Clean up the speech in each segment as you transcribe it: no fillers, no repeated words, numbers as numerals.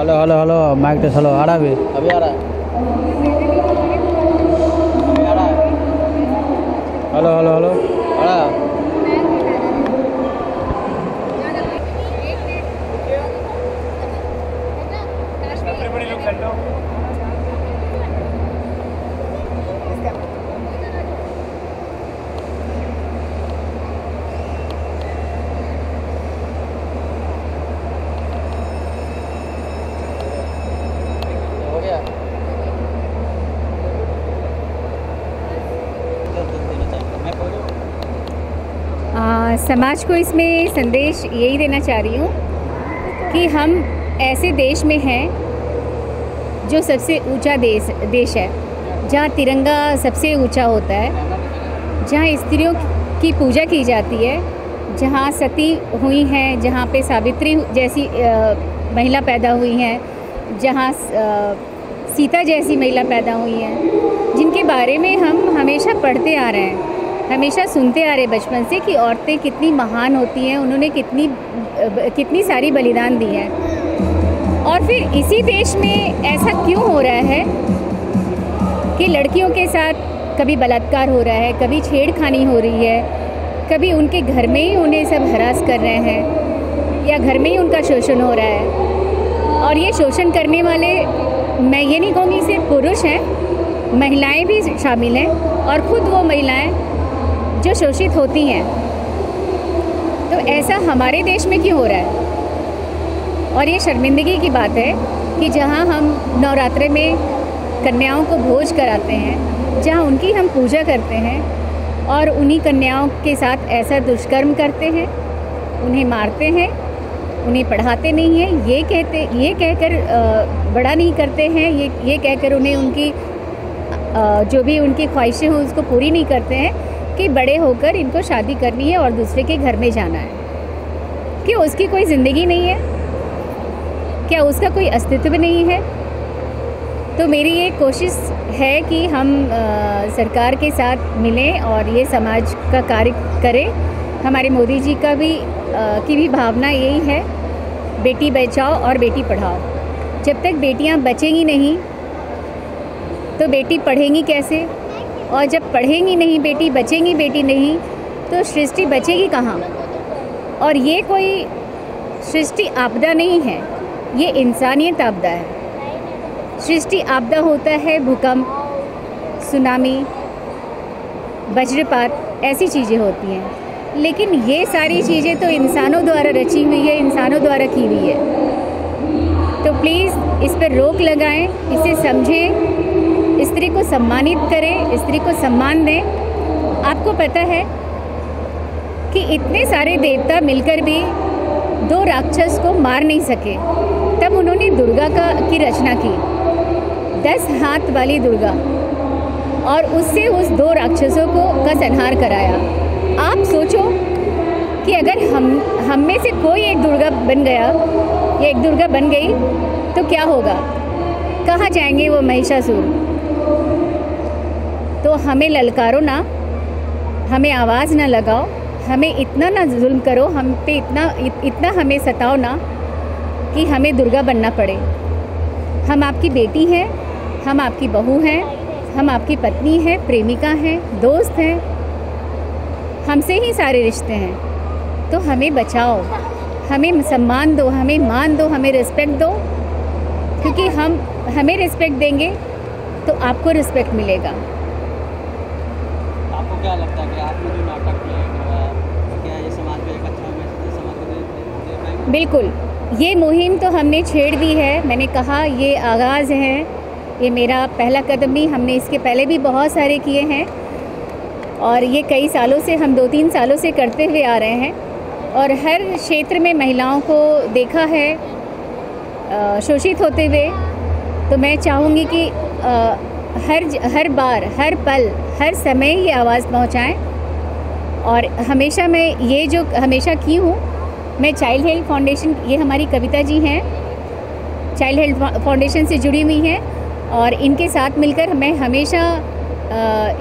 Hello hello hello mic test hello आ रहा है अभी आ रहा है अभी आ रहा है हेलो हेलो हेलो आ रहा है समाज को इसमें संदेश यही देना चाह रही हूँ कि हम ऐसे देश में हैं जो सबसे ऊंचा देश है, जहाँ तिरंगा सबसे ऊंचा होता है, जहाँ स्त्रियों की पूजा की जाती है, जहाँ सती हुई हैं, जहाँ पे सावित्री जैसी महिला पैदा हुई हैं, जहाँ सीता जैसी महिला पैदा हुई हैं, जिनके बारे में हम हमेशा पढ़ते आ रहे हैं, हमेशा सुनते आ रहे बचपन से कि औरतें कितनी महान होती हैं, उन्होंने कितनी सारी बलिदान दी है। और फिर इसी देश में ऐसा क्यों हो रहा है कि लड़कियों के साथ कभी बलात्कार हो रहा है, कभी छेड़खानी हो रही है, कभी उनके घर में ही उन्हें सब हरास कर रहे हैं या घर में ही उनका शोषण हो रहा है। और ये शोषण करने वाले, मैं ये नहीं कहूँगी सिर्फ पुरुष हैं, महिलाएं भी शामिल हैं और ख़ुद वो महिलाएं जो शोषित होती हैं। तो ऐसा हमारे देश में क्यों हो रहा है? और ये शर्मिंदगी की बात है कि जहाँ हम नवरात्रे में कन्याओं को भोज कराते हैं, जहाँ उनकी हम पूजा करते हैं और उन्हीं कन्याओं के साथ ऐसा दुष्कर्म करते हैं, उन्हें मारते हैं, उन्हें पढ़ाते नहीं हैं, ये कहकर बड़ा नहीं करते हैं, ये कहकर उन्हें उनकी जो भी उनकी ख्वाहिशें हों उसको पूरी नहीं करते हैं कि बड़े होकर इनको शादी करनी है और दूसरे के घर में जाना है। क्या उसकी कोई ज़िंदगी नहीं है? क्या उसका कोई अस्तित्व नहीं है? तो मेरी ये कोशिश है कि हम सरकार के साथ मिलें और ये समाज का कार्य करें। हमारे मोदी जी का भी की भी भावना यही है, बेटी बचाओ और बेटी पढ़ाओ। जब तक बेटियां बचेंगी नहीं तो बेटी पढ़ेंगी कैसे? और जब पढ़ेंगी नहीं बेटी, बचेंगी बेटी नहीं, तो सृष्टि बचेगी कहाँ? और ये कोई सृष्टि आपदा नहीं है, ये इंसानियत आपदा है। सृष्टि आपदा होता है भूकंप, सुनामी, वज्रपात, ऐसी चीज़ें होती हैं, लेकिन ये सारी चीज़ें तो इंसानों द्वारा रची हुई है, इंसानों द्वारा की हुई है। तो प्लीज़ इस पर रोक लगाएं, इसे समझें, स्त्री को सम्मानित करें, स्त्री को सम्मान दें। आपको पता है कि इतने सारे देवता मिलकर भी 2 राक्षस को मार नहीं सके, तब उन्होंने दुर्गा की रचना की, 10 हाथ वाली दुर्गा, और उससे उस 2 राक्षसों का संहार कराया। आप सोचो कि अगर हम में से कोई एक दुर्गा बन गया या एक दुर्गा बन गई तो क्या होगा? कहाँ जाएंगे वो महिषासुर? तो हमें ललकारो ना, हमें आवाज़ ना लगाओ, हमें इतना ना जुल्म करो, हम पे इतना हमें सताओ ना कि हमें दुर्गा बनना पड़े। हम आपकी बेटी हैं, हम आपकी बहू हैं, हम आपकी पत्नी हैं, प्रेमिका हैं, दोस्त हैं, हमसे ही सारे रिश्ते हैं। तो हमें बचाओ, हमें सम्मान दो, हमें मान दो, हमें रिस्पेक्ट दो, क्योंकि हमें रिस्पेक्ट देंगे तो आपको रिस्पेक्ट मिलेगा। आपको क्या लगता है कि आपने जो नाटक किया ये समाज में एक अच्छा मैसेज समाज को दे पाएंगे? बिल्कुल, ये मुहिम तो हमने छेड़ दी है। मैंने कहा ये आगाज़ है, ये मेरा पहला कदम नहीं, हमने इसके पहले भी बहुत सारे किए हैं और ये कई सालों से, हम 2-3 सालों से करते हुए आ रहे हैं और हर क्षेत्र में महिलाओं को देखा है शोषित होते हुए। तो मैं चाहूँगी कि हर बार, हर पल, हर समय ये आवाज़ पहुँचाएं। और हमेशा मैं ये जो हमेशा की हूँ, मैं चाइल्ड हेल्थ फाउंडेशन, ये हमारी कविता जी हैं, चाइल्ड हेल्थ फाउंडेशन से जुड़ी हुई हैं और इनके साथ मिलकर मैं हमेशा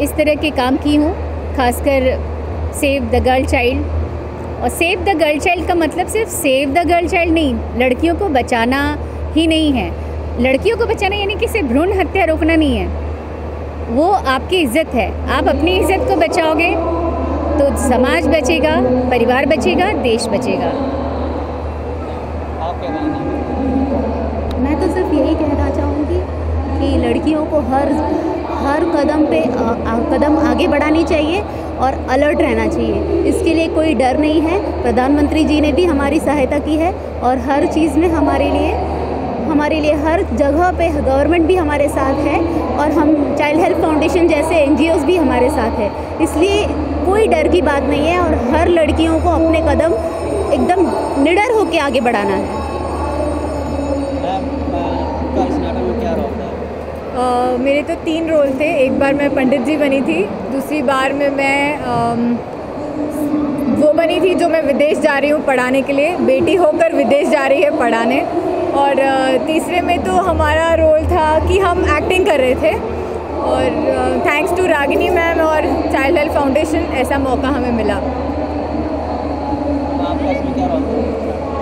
इस तरह के काम की हूँ, खासकर सेव द गर्ल चाइल्ड। और सेव द गर्ल चाइल्ड का मतलब सिर्फ सेव द गर्ल चाइल्ड नहीं, लड़कियों को बचाना, ही नहीं है। लड़कियों को बचाना यानी कि सिर्फ भ्रूण हत्या रोकना नहीं है, वो आपकी इज्जत है। आप अपनी इज्जत को बचाओगे तो समाज बचेगा, परिवार बचेगा, देश बचेगा। आप क्या कहना चाहेंगे? मैं तो सिर्फ यही कहना चाहूँगी कि लड़कियों को हर कदम पे कदम आगे बढ़ानी चाहिए और अलर्ट रहना चाहिए। इसके लिए कोई डर नहीं है। प्रधानमंत्री जी ने भी हमारी सहायता की है और हर चीज़ में हमारे लिए हर जगह पे गवर्नमेंट भी हमारे साथ है और हम चाइल्ड हेल्प फाउंडेशन जैसे NGOs भी हमारे साथ है। इसलिए कोई डर की बात नहीं है और हर लड़कियों को अपने कदम एकदम निडर होकर आगे बढ़ाना है। आपका इस नाटक में क्या रोल था? मेरे तो 3 रोल थे। एक बार मैं पंडित जी बनी थी, दूसरी बार में मैं वो बनी थी जो मैं विदेश जा रही हूँ पढ़ाने के लिए, बेटी होकर विदेश जा रही है पढ़ाने, और तीसरे में तो हमारा रोल था कि हम एक्टिंग कर रहे थे। और थैंक्स टू रागिनी मैम और चाइल्ड हेल्प फाउंडेशन ऐसा मौका हमें मिला। आपका इसमें क्या रोल था?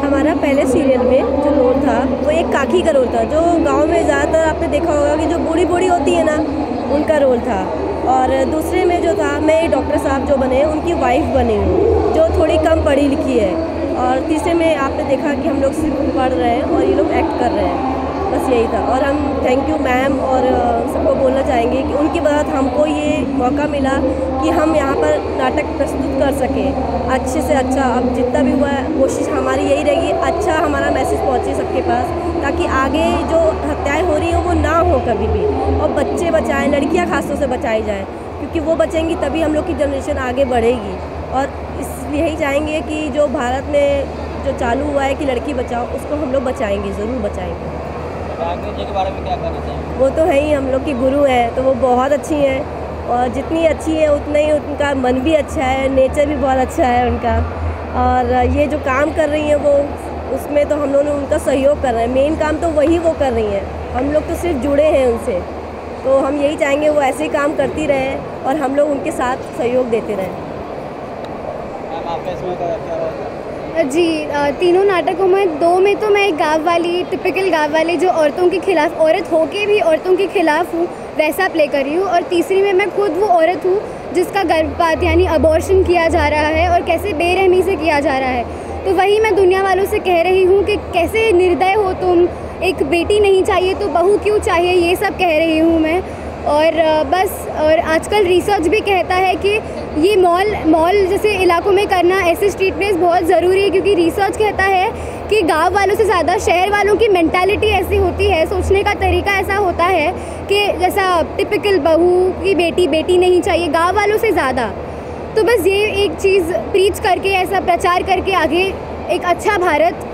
हमारा पहले सीरियल में जो रोल था वो एक काकी का रोल था, जो गांव में ज़्यादातर आपने देखा होगा कि जो बूढ़ी बूढ़ी होती है ना, उनका रोल था। और दूसरे में जो था, मैं डॉक्टर साहब जो बने उनकी वाइफ बनी हूँ, जो थोड़ी कम पढ़ी लिखी है। और तीसरे में आपने देखा कि हम लोग सिर्फ पढ़ रहे हैं और ये लोग एक्ट कर रहे हैं, बस यही था। और हम थैंक यू मैम और सबको बोलना चाहेंगे कि उनकी वजह से हमको ये मौका मिला कि हम यहाँ पर नाटक प्रस्तुत कर सकें अच्छे से अच्छा। अब जितना भी हुआ है कोशिश हमारी यही रहेगी, अच्छा हमारा मैसेज पहुँचे सबके पास, ताकि आगे जो हत्याएं हो रही हैं वो ना हो कभी भी, और बच्चे बचाएं, लड़कियाँ खासतौर से बचाई जाएँ, क्योंकि वो बचेंगी तभी हम लोग की जनरेशन आगे बढ़ेगी। और इसलिए यही चाहेंगे कि जो भारत में जो चालू हुआ है कि लड़की बचाओ, उसको हम लोग बचाएंगे, ज़रूर बचाएंगे। रागिनी जी के बारे में क्या कहना चाहेंगे? वो तो है ही हम लोग की गुरु है, तो वो बहुत अच्छी हैं और जितनी अच्छी है उतना ही उनका मन भी अच्छा है, नेचर भी बहुत अच्छा है उनका। और ये जो काम कर रही हैं वो, उसमें तो हम लोग ने उनका सहयोग कर रहे हैं। मेन काम तो वही वो कर रही हैं, हम लोग तो सिर्फ जुड़े हैं उनसे। तो हम यही चाहेंगे वो ऐसे ही काम करती रहें और हम लोग उनके साथ सहयोग देते रहें। आपका इसमें क्या रोल था? जी, तीनों नाटकों में 2 में तो मैं एक गाँव वाली, टिपिकल गाँव वाली जो औरतों के खिलाफ, औरत होके भी औरतों के खिलाफ हूँ, वैसा प्ले कर रही हूँ। और तीसरी में मैं खुद वो औरत हूँ जिसका गर्भपात यानी अबॉर्शन किया जा रहा है और कैसे बेरहमी से किया जा रहा है। तो वही मैं दुनिया वालों से कह रही हूँ कि कैसे निर्दय हो तुम, एक बेटी नहीं चाहिए तो बहू क्यों चाहिए, ये सब कह रही हूँ मैं। और बस, और आजकल रिसर्च भी कहता है कि ये मॉल जैसे इलाकों में करना, ऐसे स्ट्रीट प्लेस बहुत ज़रूरी है, क्योंकि रिसर्च कहता है कि गांव वालों से ज़्यादा शहर वालों की मेंटालिटी ऐसी होती है, सोचने का तरीका ऐसा होता है कि जैसा टिपिकल बहू की बेटी नहीं चाहिए, गांव वालों से ज़्यादा। तो बस ये एक चीज़ प्रीच करके, ऐसा प्रचार करके आगे एक अच्छा भारत,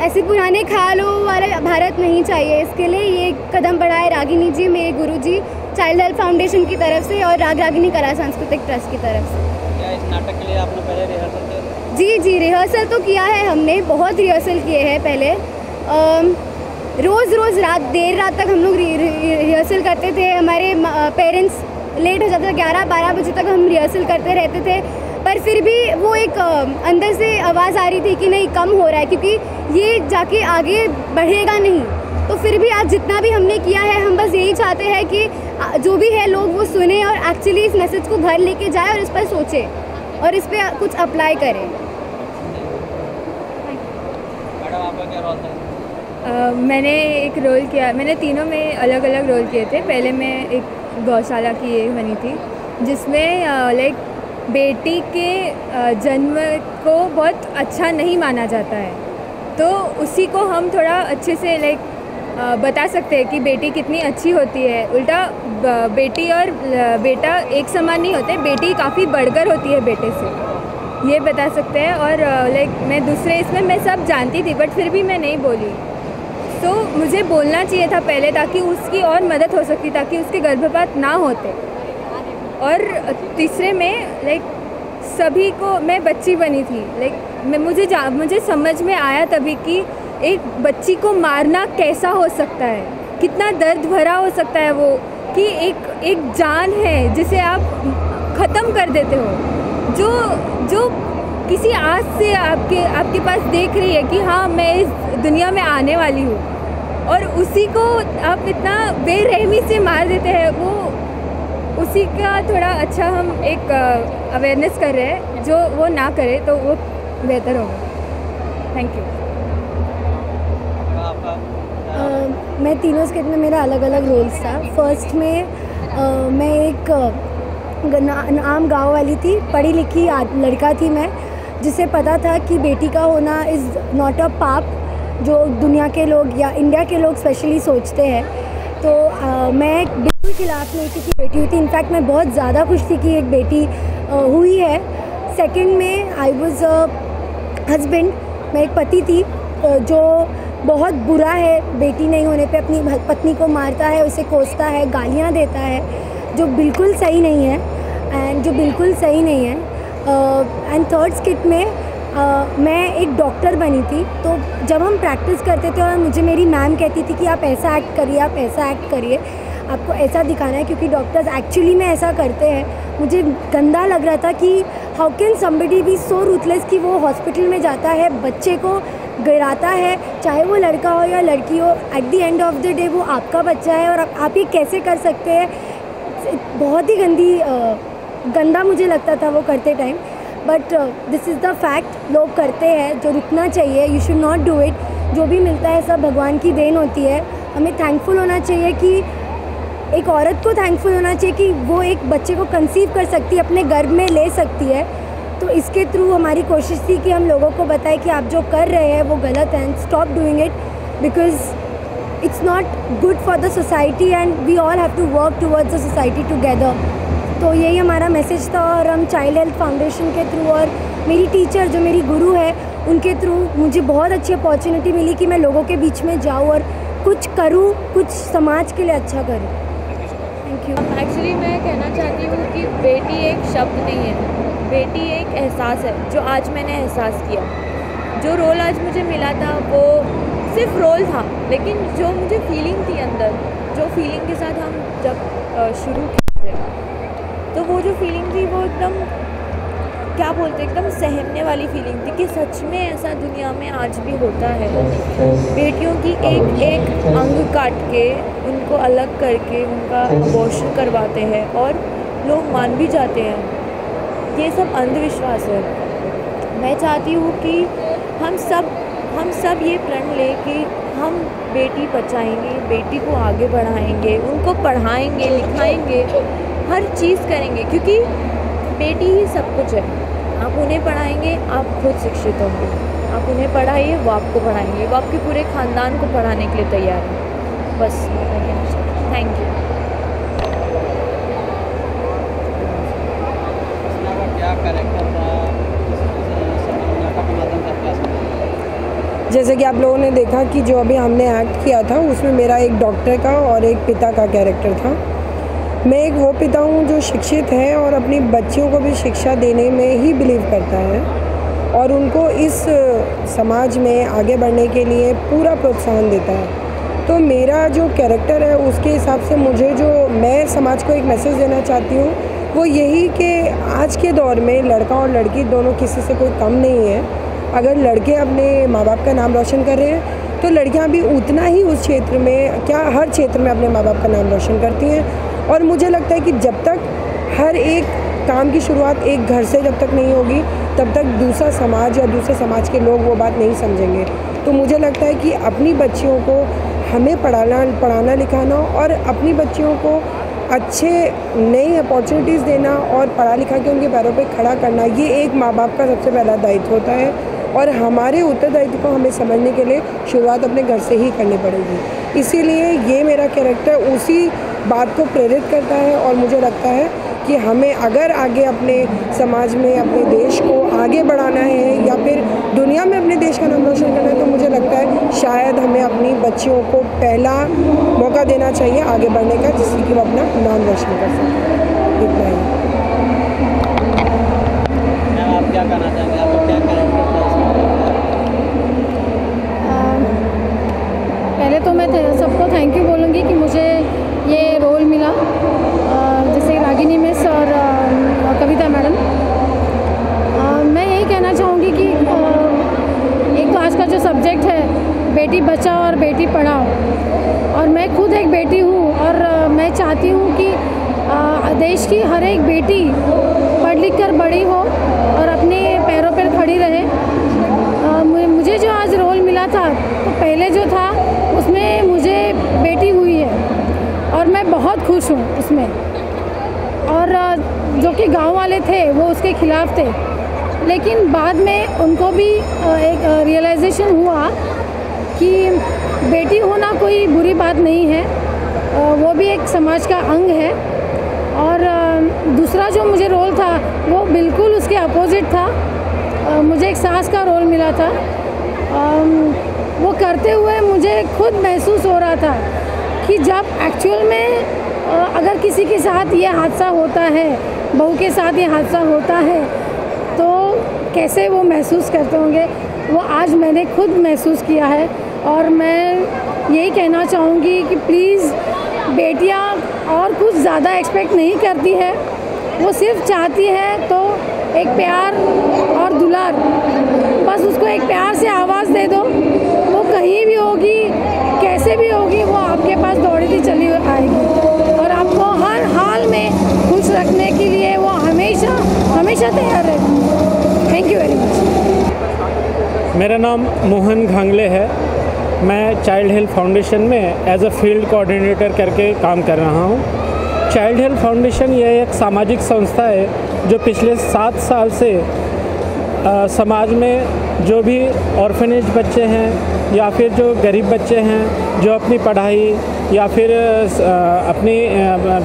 ऐसे पुराने ख्यालों वाला भारत नहीं चाहिए, इसके लिए ये कदम बढ़ाए रागिनी जी, मेरे गुरु जी, चाइल्ड हेल्प फाउंडेशन की तरफ से और रागिनी कला सांस्कृतिक ट्रस्ट की तरफ से। क्या इस नाटक के लिए आपने पहले रिहर्सल किया? जी, रिहर्सल तो किया है हमने, बहुत रिहर्सल किए हैं पहले। रोज़ देर रात तक हम लोग रिहर्सल करते थे। हमारे पेरेंट्स लेट हो जाता था, 11-12 बजे तक हम रिहर्सल करते रहते थे, पर फिर भी वो एक अंदर से आवाज़ आ रही थी कि नहीं, कम हो रहा है, क्योंकि ये जाके आगे बढ़ेगा नहीं। तो फिर भी आज जितना भी हमने किया है, हम बस यही चाहते हैं कि जो भी है लोग वो सुने और एक्चुअली इस मैसेज को घर लेके जाए और इस पर सोचें और इस पर कुछ अप्लाई करें। मैडम आपका क्या रोल था? मैंने एक रोल किया, मैंने तीनों में अलग अलग रोल किए थे। पहले मैं एक गौशाला की ये बनी थी, जिसमें लाइक बेटी के जन्म को बहुत अच्छा नहीं माना जाता है, तो उसी को हम थोड़ा अच्छे से लाइक बता सकते हैं कि बेटी कितनी अच्छी होती है। उल्टा बेटी और बेटा एक समान नहीं होते, बेटी काफ़ी बढ़कर होती है बेटे से, ये बता सकते हैं। और लाइक मैं दूसरे इसमें मैं सब जानती थी, बट फिर भी मैं नहीं बोली, तो मुझे बोलना चाहिए था पहले, ताकि उसकी और मदद हो सकती, ताकि उसके गर्भपात ना होते। और तीसरे में लाइक सभी को, मैं बच्ची बनी थी, लाइक मुझे समझ में आया तभी कि एक बच्ची को मारना कैसा हो सकता है, कितना दर्द भरा हो सकता है वो, कि एक जान है जिसे आप ख़त्म कर देते हो, जो किसी आस से आपके पास देख रही है कि हाँ मैं इस दुनिया में आने वाली हूँ, और उसी को आप इतना बेरहमी से मार देते हैं, वो उसी का थोड़ा अच्छा हम एक अवेयरनेस कर रहे हैं, जो वो ना करे तो वो बेहतर होगा। Thank you. मैं तीनों स्किट में मेरा अलग अलग रोल्स था। फर्स्ट में मैं एक आम गांव वाली थी, पढ़ी लिखी लड़का थी मैं, जिसे पता था कि बेटी का होना इज़ नॉट अ पाप, जो दुनिया के लोग या इंडिया के लोग स्पेशली सोचते हैं। तो मैं बिल्कुल खिलाफ नहीं थी कि बेटी हुई थी। इनफैक्ट मैं बहुत ज़्यादा खुश थी कि एक बेटी हुई है। सेकंड में आई वाज हस्बैंड, मैं एक पति थी जो बहुत बुरा है बेटी नहीं होने पे अपनी पत्नी को मारता है, उसे कोसता है, गालियाँ देता है, जो बिल्कुल सही नहीं है एंड थर्ड स्किट में मैं एक डॉक्टर बनी थी। तो जब हम प्रैक्टिस करते थे और मुझे मेरी मैम कहती थी कि आप ऐसा एक्ट करिए, आप ऐसा एक्ट करिए, आपको ऐसा दिखाना है, क्योंकि डॉक्टर्स एक्चुअली में ऐसा करते हैं। मुझे गंदा लग रहा था कि how can somebody be so ruthless कि वो हॉस्पिटल में जाता है, बच्चे को गिराता है, चाहे वो लड़का हो या लड़की हो, at the end of the day वो आपका बच्चा है और आप ये कैसे कर सकते हैं। बहुत ही गंदा मुझे लगता था वो करते time, but this is the fact. लोग करते हैं, जो रुकना चाहिए, you should not do it. जो भी मिलता है सब भगवान की देन होती है। हमें थैंकफुल होना चाहिए कि एक औरत को थैंकफुल होना चाहिए कि वो एक बच्चे को कंसीव कर सकती है, अपने गर्भ में ले सकती है। तो इसके थ्रू हमारी कोशिश थी कि हम लोगों को बताएं कि आप जो कर रहे हैं वो गलत है, stop doing it, because it's not good for the society and we all have to work towards the society together. तो यही हमारा मैसेज था। और हम चाइल्ड हेल्थ फाउंडेशन के थ्रू और मेरी टीचर जो मेरी गुरु है उनके थ्रू मुझे बहुत अच्छी अपॉर्चुनिटी मिली कि मैं लोगों के बीच में जाऊँ और कुछ करूँ, कुछ समाज के लिए अच्छा करूँ। Thank you. एक्चुअली मैं कहना चाहती हूँ कि बेटी एक शब्द नहीं है, बेटी एक एहसास है, जो आज मैंने एहसास किया। जो रोल आज मुझे मिला था वो सिर्फ रोल था, लेकिन जो मुझे फीलिंग थी अंदर, जो फीलिंग के साथ हम जब शुरू किए तो वो जो फीलिंग थी वो एकदम क्या बोलते एकदम सहमने वाली फीलिंग थी कि सच में ऐसा दुनिया में आज भी होता है। बेटियों की एक एक अंग काट के उनको अलग करके उनका अबॉर्शन करवाते हैं और लोग मान भी जाते हैं। ये सब अंधविश्वास है। मैं चाहती हूँ कि हम सब ये प्रण लें कि हम बेटी बचाएंगे, बेटी को आगे बढ़ाएंगे, उनको पढ़ाएंगे, लिखाएंगे, हर चीज़ करेंगे, क्योंकि बेटी ही सब कुछ है। आप उन्हें पढ़ाएंगे, आप खुद शिक्षित होंगे। आप उन्हें पढ़ाइए, वो आपको पढ़ाएंगे, वो आपके पूरे ख़ानदान को पढ़ाने के लिए तैयार है। बस थैंक यू। क्या कैरेक्टर था जैसे कि आप लोगों ने देखा कि जो अभी हमने एक्ट किया था उसमें मेरा एक डॉक्टर का और एक पिता का कैरेक्टर था। मैं एक वो पिता हूँ जो शिक्षित है और अपनी बच्चियों को भी शिक्षा देने में ही बिलीव करता है और उनको इस समाज में आगे बढ़ने के लिए पूरा प्रोत्साहन देता है। तो मेरा जो कैरेक्टर है उसके हिसाब से मैं समाज को एक मैसेज देना चाहती हूँ, वो यही कि आज के दौर में लड़का और लड़की दोनों किसी से कोई कम नहीं है। अगर लड़के अपने माँ बाप का नाम रोशन कर रहे हैं तो लड़कियाँ भी उतना ही उस क्षेत्र में हर क्षेत्र में अपने माँ बाप का नाम रोशन करती हैं। और मुझे लगता है कि जब तक हर एक काम की शुरुआत एक घर से जब तक नहीं होगी तब तक दूसरा समाज या दूसरे समाज के लोग वो बात नहीं समझेंगे। तो मुझे लगता है कि अपनी बच्चियों को हमें पढ़ाना लिखाना और अपनी बच्चियों को अच्छे नई अपॉर्चुनिटीज़ देना और पढ़ा लिखा के उनके पैरों पे खड़ा करना, ये एक माँ बाप का सबसे पहला दायित्व होता है। और हमारे उत्तरदायित्व को हमें समझने के लिए शुरुआत अपने घर से ही करनी पड़ेगी। इसीलिए ये मेरा कैरेक्टर उसी बात को प्रेरित करता है और मुझे लगता है कि हमें अगर आगे अपने समाज में अपने देश को आगे बढ़ाना है या फिर दुनिया में अपने देश का नाम रोशन करना है तो मुझे लगता है शायद हमें अपनी बच्चियों को पहला मौका देना चाहिए आगे बढ़ने का, जिससे कि वो अपना नाम रोशन कर सकें। इतना ही। आप क्या कहना चाहेंगे? आपका क्या कैरेक्टर था पहले तो मैं सबको थैंक यू बोलूँगी कि मुझे ये रोल मिला, जैसे रागिनी मिस और कविता मैडम। मैं यही कहना चाहूँगी बेटी बचाओ और बेटी पढ़ाओ। और मैं खुद एक बेटी हूँ और मैं चाहती हूँ कि देश की हर एक बेटी पढ़ लिख कर बड़ी हो और अपने पैरों पर खड़ी रहे। मुझे जो आज रोल मिला था तो पहले जो था उसमें मुझे बेटी हुई है और मैं बहुत खुश हूँ उसमें। और जो कि गांव वाले थे वो उसके खिलाफ़ थे, लेकिन बाद में उनको भी एक रियलाइजेशन हुआ कि बेटी होना कोई बुरी बात नहीं है, वो भी एक समाज का अंग है। और दूसरा जो मुझे रोल था वो बिल्कुल उसके अपोजिट था। मुझे एक सास का रोल मिला था। वो करते हुए मुझे खुद महसूस हो रहा था कि जब एक्चुअल में अगर किसी के साथ ये हादसा होता है, बहू के साथ ये हादसा होता है, तो कैसे वो महसूस करते होंगे, वो आज मैंने खुद महसूस किया है। और मैं यही कहना चाहूँगी कि प्लीज़ बेटियाँ और कुछ ज़्यादा एक्सपेक्ट नहीं करती है, वो सिर्फ चाहती है तो एक प्यार और दुलार, बस उसको एक प्यार से आवाज़ दे दो, वो कहीं भी होगी कैसे भी होगी वो आपके पास दौड़ती चली आएगी और आपको हर हाल में खुश रखने के लिए वो हमेशा हमेशा तैयार रहेगी। Thank you very much. मेरा नाम मोहन घांगले है। मैं चाइल्ड हेल्थ फाउंडेशन में एज अ फील्ड कोऑर्डिनेटर करके काम कर रहा हूँ। चाइल्ड हेल्थ फाउंडेशन यह एक सामाजिक संस्था है जो पिछले 7 साल से समाज में जो भी ऑर्फनेज बच्चे हैं या फिर जो गरीब बच्चे हैं जो अपनी पढ़ाई या फिर अपनी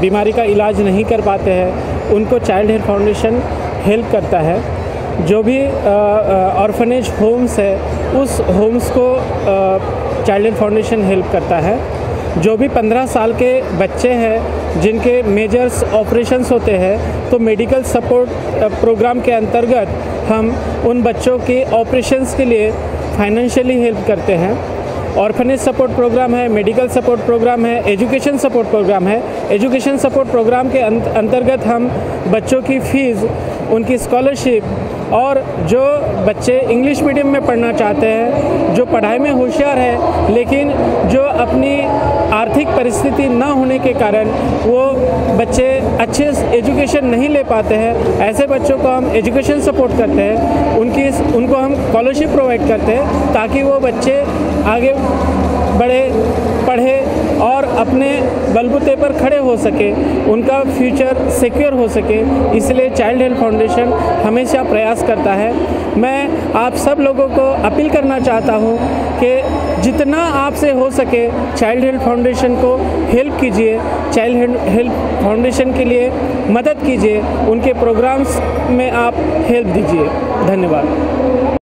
बीमारी का इलाज नहीं कर पाते हैं, उनको चाइल्ड हेल्थ फाउंडेशन हेल्प करता है। जो भी ऑर्फनेज होम्स है उस होम्स को चाइल्ड हेल्थ फाउंडेशन हेल्प करता है। जो भी 15 साल के बच्चे हैं जिनके मेजर्स ऑपरेशंस होते हैं तो मेडिकल सपोर्ट प्रोग्राम के अंतर्गत हम उन बच्चों के ऑपरेशंस के लिए फाइनेंशियली हेल्प करते हैं। ऑर्फनेज सपोर्ट प्रोग्राम है, मेडिकल सपोर्ट प्रोग्राम है, एजुकेशन सपोर्ट प्रोग्राम है। एजुकेशन सपोर्ट प्रोग्राम के अंतर्गत हम बच्चों की फ़ीस, उनकी स्कॉलरशिप और जो बच्चे इंग्लिश मीडियम में पढ़ना चाहते हैं, जो पढ़ाई में होशियार है लेकिन जो अपनी आर्थिक परिस्थिति ना होने के कारण वो बच्चे अच्छे एजुकेशन नहीं ले पाते हैं, ऐसे बच्चों को हम एजुकेशन सपोर्ट करते हैं। उनको हम स्कॉलरशिप प्रोवाइड करते हैं ताकि वो बच्चे आगे बढ़े, पढ़े और अपने बलबूते पर खड़े हो सके, उनका फ्यूचर सिक्योर हो सके। इसलिए चाइल्ड हेल्थ फाउंडेशन हमेशा प्रयास करता है। मैं आप सब लोगों को अपील करना चाहता हूँ कि जितना आपसे हो सके चाइल्ड हेल्थ फाउंडेशन को हेल्प कीजिए, चाइल्ड हेल्थ फाउंडेशन के लिए मदद कीजिए, उनके प्रोग्राम्स में आप हेल्प दीजिए। धन्यवाद।